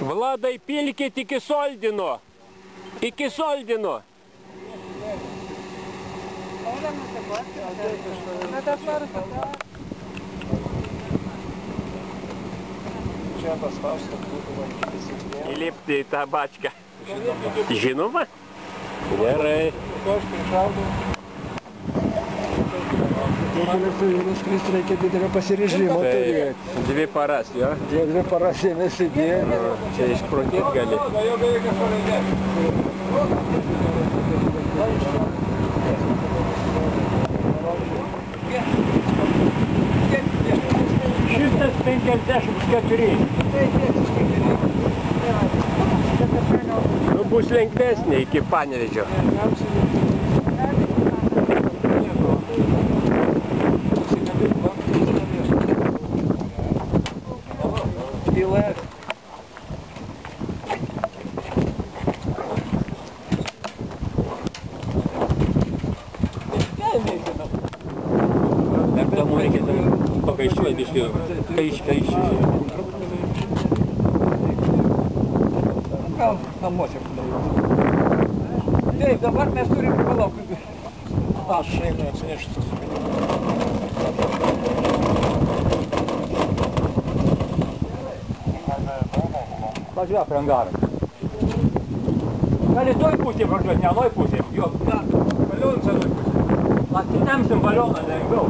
Vladai, pilkit iki Soldino. Iki Soldino. Čia paspausti, kad būtų lankytis įdėję. Įlipti į tą bačką. Žinoma? Gerai. Kažkai šaudau. Jeigu lėktuvėlis skristi, reikia didelio pasiryžimo turėti. 2 paras, jo? 2 paras jame sėdėjo. Čia išprotėt gali. Šimtas 54. Nu, bus lengvesnė iki Panevėžio. Pakaiščiuoja biškai. Kaiščiuoja. Gal namuose padaryti. Taip, dabar mes turim palaukti. Aš einu atsinešti. Važiuok prie angarą. Gali toj pusėje važiuoti, ne anoj pusėje. Jo, balionas anoj pusėje. Atsitemsim balioną lengviau.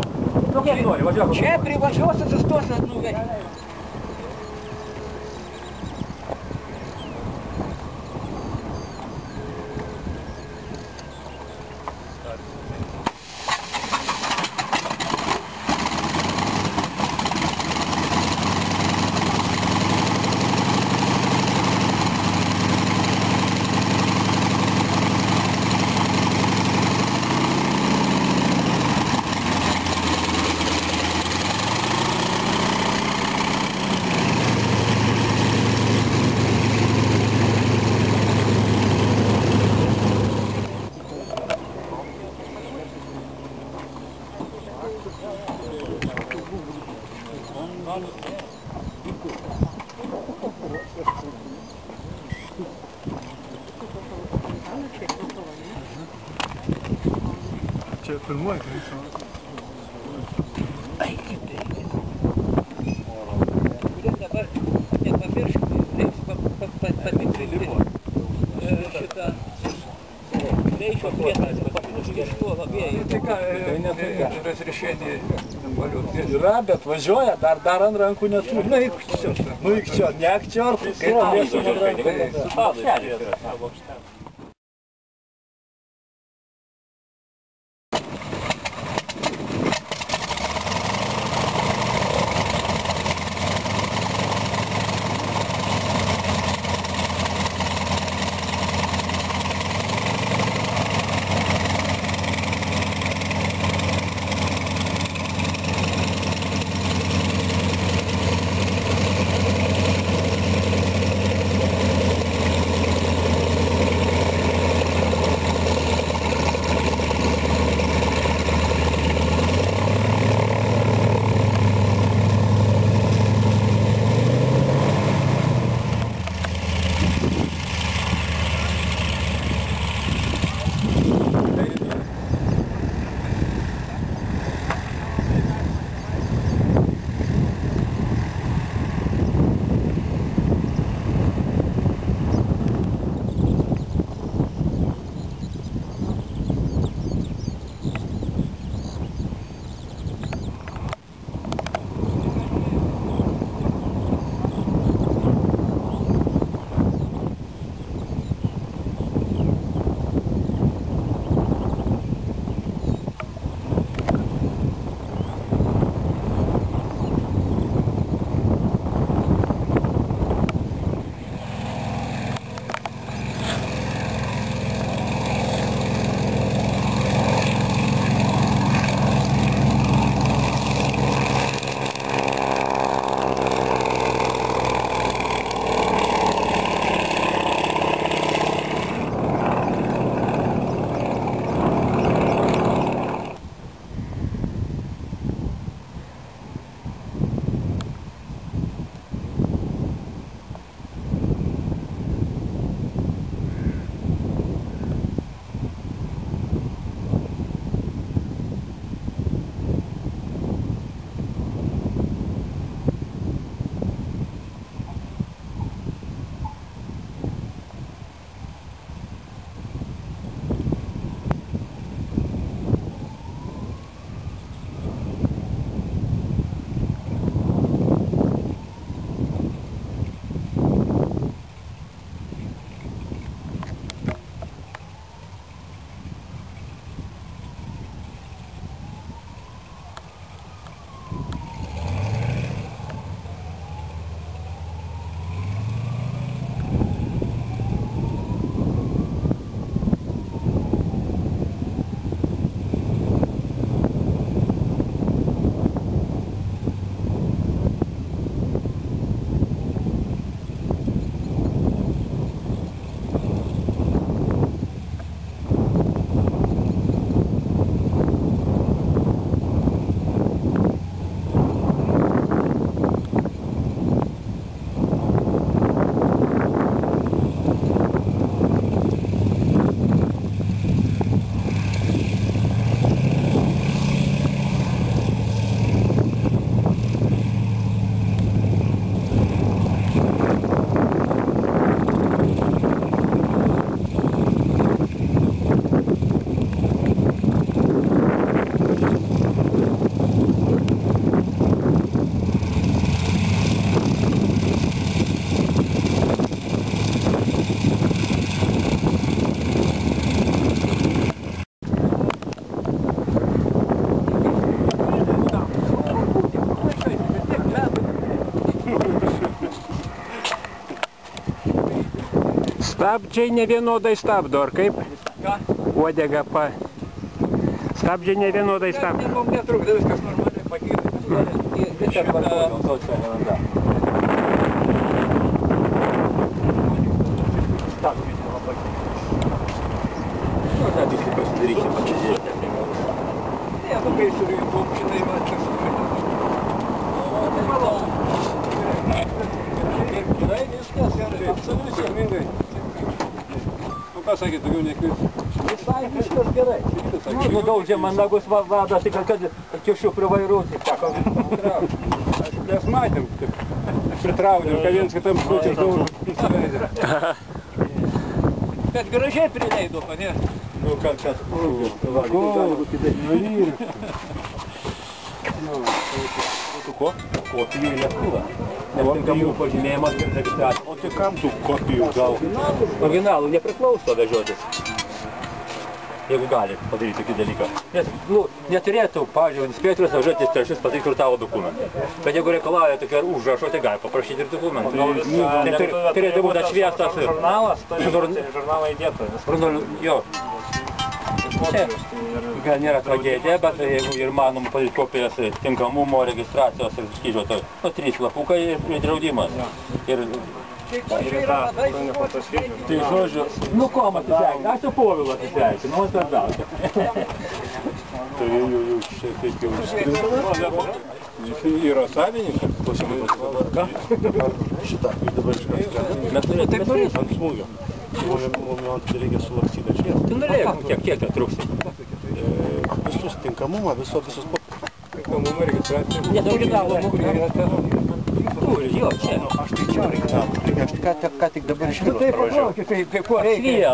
Nu kiek nori, važiuok. Čia privažiuos atsistos atnuvežti. Čia pirmuoju, kai jūs. Ai, kaip tai. Kurie dabar nepamirškite, patikrinti šitą greičio prietaisą, pamirškėštuo labėjai. Tai ką, razrišėdį balionų. Yra, bet važiuoja, dar ant rankų neturi. Nu, ikščio, ne akčior, kaip lėsų ant rankų. Stabdžiai nevienodai stabdo, ar kaip? Ką? Uodega pa... Stabdžiai nevienodai stabdo. Mums netrukdo, viskas normaliai pagyvė. Šitą... Ne, tu kai surinkom, žinai, va čia gerai, viskas, absoliučiai sėkmingai. Nu ką sakė, daugiau nekviesti? Visai viskas gerai. Nudaužė man nagus vadas, tik kad kišiu prie vairų, tik teko. Mes matėm, kad pritraudėm, kad viens kitam skūčiai daug įsileidė. Bet gražiai prileido, ne? Nu, kad čia kopijų lėktuvą. Netinkamų pažymėjimas ir registracija. O tai kam tų kopijų gal? Originalų nepriklauso vežiotis. Jeigu gali padaryti tokį dalyką. Nes, neturėtų, pavyzdžiui, inspektorius važiuoti trečius padaryti, kur tavo dokumentai. Bet jeigu reikalauja tokia užrašo, tai gali paprašyti ir dokumentų. Turėtų būti atšviestas ir... Žurnalas, tai žurnalą įdėtų. Jo. Čia gal nėra tragedija, bet jeigu ir manom padaryti kopijas tinkamumo, registracijos ir skyžio, tai 3 lapukai ir draudimas. Ir tai žodžiu... Nu ko atsisveikinti? Aš su Povilu atsisveikinu, nu svarbiausia. Tai jau šiek tiek jau išskrinta. Jis yra savininkas. Ką? Šitą, dabar iškart. Mes turėtume Ant smūgio. Mums reikia sulakstyti čia. Tu norėjai, kiek trūksti? Visus tinkamumą, visus Tinkamumą registraciją. Nes originalų jo, čia. Aš tai čia originalų. Ką tik dabar iškilo. Tai paklaukit, tai ko reikia?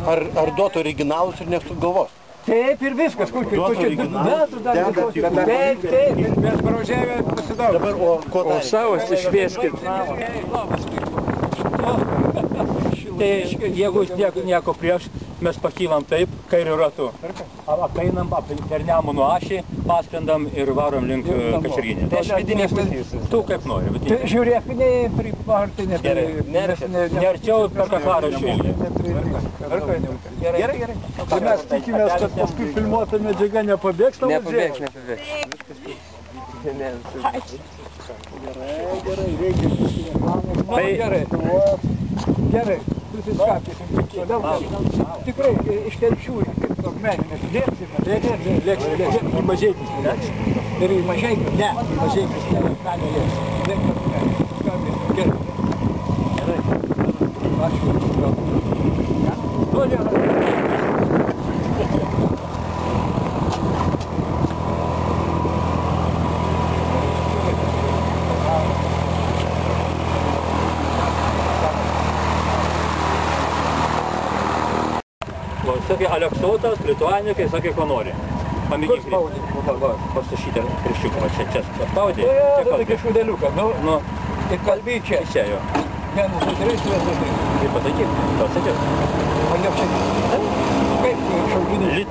Ar duotų originalus ir nesugalvos? Taip ir viskas, kur čia metų dar Taip. Mes pravažiavę pasidaug. Dabar, o ko O savas išvieskit. Tai jeigu nieko prieš, mes pakylam taip, kairiu ratu. Apeinam per Nemuno ašį, paskrendam ir varom link Kačerginės. Tai vidinės pusės. Tu kaip nori. Tai žiūrėk, nepripartinė. Nerčiau per Kafarą šiandien. Gerai. Tai mes tikimės, kad paskui filmuota medžiaga nepabėgs tavo Nepabėgs. Gerai. Gerai. Tikrai iš telšių, kaip to meninės, lėksime, į Mažeikius. Ir į Mažeikius, ne, į Mažeikius, Gerai. Sakė Aleksotas, Lituanikai, sakė, ko nori. Pamėgink pastašyti kriščiuką, čia spaudė. Tai tokia šūdeliuką, nu, ir kalbį čia. Čia jo. Vienu, su 3 vietos. Tai pasakyk, pasakyk. Kaip šaudinis?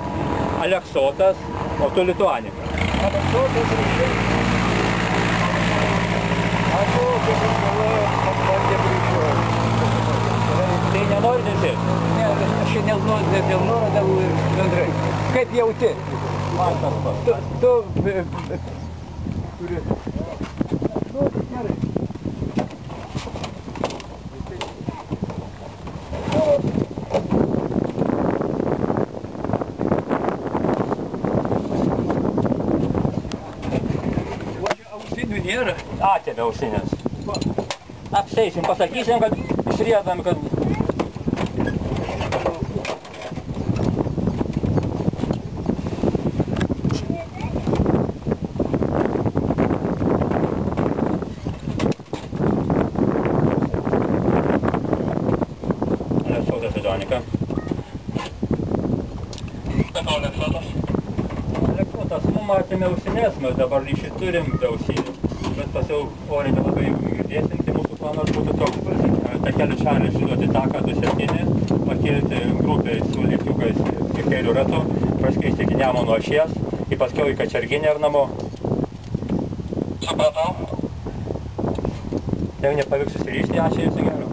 Aleksotas, o tu Lituanika. Aleksotas ryšiai. Ačiū, kaip ir galvoju, kad bandė greičiau. Tai nenori nesėti? Ne, aš čia dėl noro, dėl bendrai. Kaip jauti? Tu turi... Nu, gerai. Ausinių nėra. Atėmė ausinės. Apseisim, pasakysim, kad išriedam, kad... Aleksotas Lituanika. Aleksotas, mum atėmė ausinės, mes dabar ryšį turim be ausinių. Bet pasiau oriai nelabai girdėsim, tai mūsų planas būtų toks. Takelių šalį išduoti taką 27, pakilti grupiai su lėktukais į kairių ratu, praskristi iki Nemuno ašies, į paskiau į Kačerginę ir namo. Supratau. Jeigu nepavyks susiryšti ašiai, tai gero.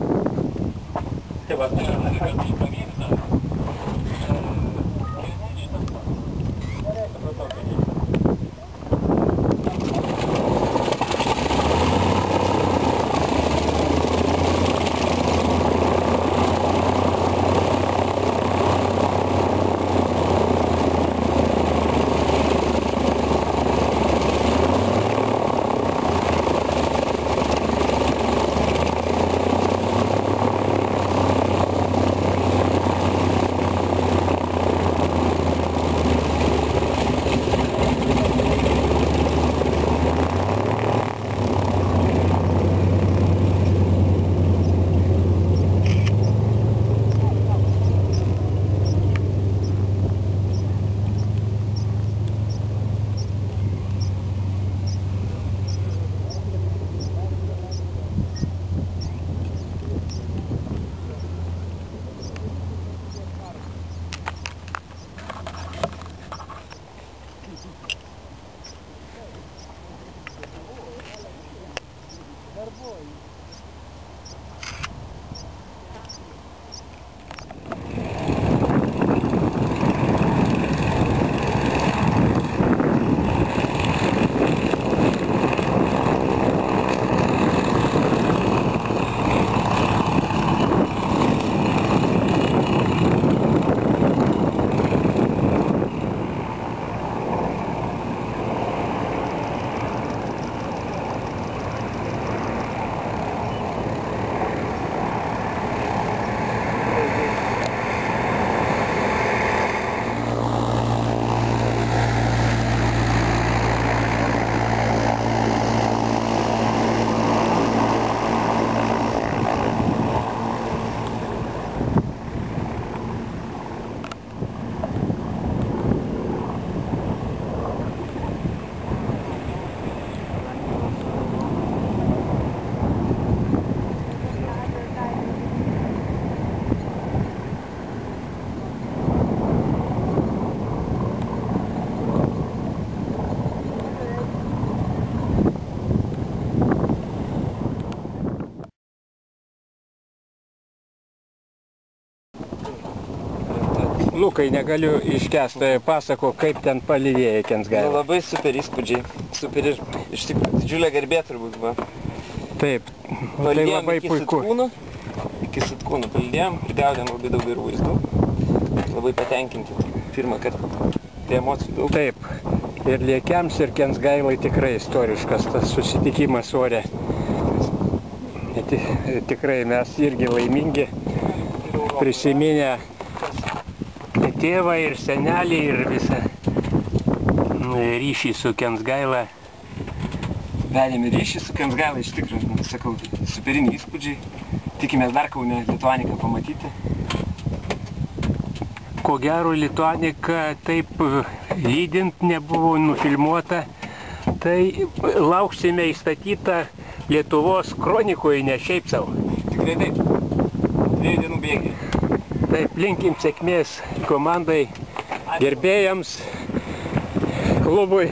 Lukai, negaliu iškęsti, pasako, kaip ten palydėjai Kensgailą. Labai super įspūdžiai, super ir iš tikrųjų didžiulė garbė turbūt buvo. Taip, tai labai puiku. Iki Sutkūnų palydėjom, prigaudėm labai daug gerų vaizdų. Labai patenkinti pirmą kartą, tai emocijų daug. Taip, ir Liekiams, ir Kensgailai tikrai istoriškas tas susitikimas ore. Tikrai mes irgi laimingi, prisiminę tėvą ir senelį ir visą ryšį su Kensgaila. Vedėme ryšį su Kensgaila, iš tikrųjų, sakau, superiniai įspūdžiai. Tikimės dar Kaune Lituaniką pamatyti. Ko gero, Lituanika taip lydint nebuvo nufilmuota, tai lauksime įstatytą Lietuvos kronikoje, ne šiaip savo. Tikrai taip. 2 dienų bėgiai. Taip, linkim sėkmės komandai, gerbėjams, klubui